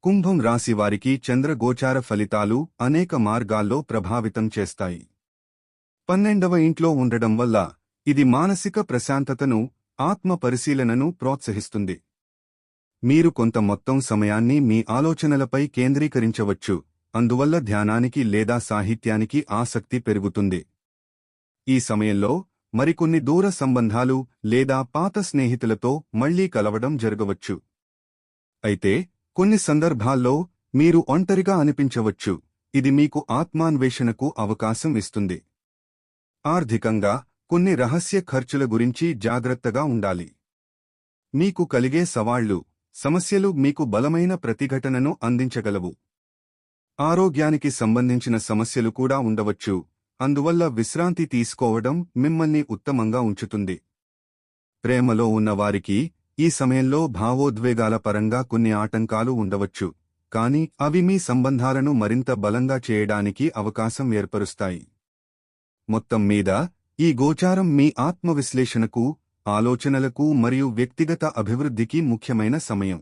కుంభం రాశి వారికి చంద్రగోచార ఫలితాలు అనేక మార్గాల్లో ప్రభావితం చేస్తాయి. 12వ ఇంట్లో ఉండడం వల్ల ఇది మానసిక ప్రశాంతతను, ఆత్మ పరిశీలనను ప్రోత్సహిస్తుంది. మీరు కొంత మొత్తం సమయాన్ని మీ ఆలోచనలపై కేంద్రీకరించవచ్చు, అందువల్ల ధ్యానానికి లేదా సాహిత్యానికి ఆసక్తి పెరుగుతుంది. ఈ సమయంలో మరికొన్ని దూర సంబంధాలు లేదా పాత స్నేహితులతో మళ్లీ కలవడం జరగవచ్చు. అయితే కొన్ని సందర్భాల్లో మీరు ఒంటరిగా అనిపించవచ్చు, ఇది మీకు ఆత్మాన్వేషణకు అవకాశం ఇస్తుంది. ఆర్థికంగా కొన్ని రహస్య ఖర్చుల గురించి జాగ్రత్తగా ఉండాలి. మీకు కలిగే సమస్యలు మీకు బలమైన ప్రతిఘటనను అందించగలవు. ఆరోగ్యానికి సంబంధించిన సమస్యలు కూడా ఉండవచ్చు, అందువల్ల విశ్రాంతి తీసుకోవడం మిమ్మల్ని ఉత్తమంగా ఉంచుతుంది. ప్రేమలో ఉన్నవారికి ఈ సమయంలో భావోద్వేగాల పరంగా కొన్ని ఆటంకాలు ఉండవచ్చు, కానీ అవి మీ సంబంధాలను మరింత బలంగా చేయడానికి అవకాశం ఏర్పరుస్తాయి. మొత్తం మీద ఈ గోచారం మీ ఆత్మవిశ్లేషణకు, ఆలోచనలకు మరియు వ్యక్తిగత అభివృద్ధికి ముఖ్యమైన సమయం.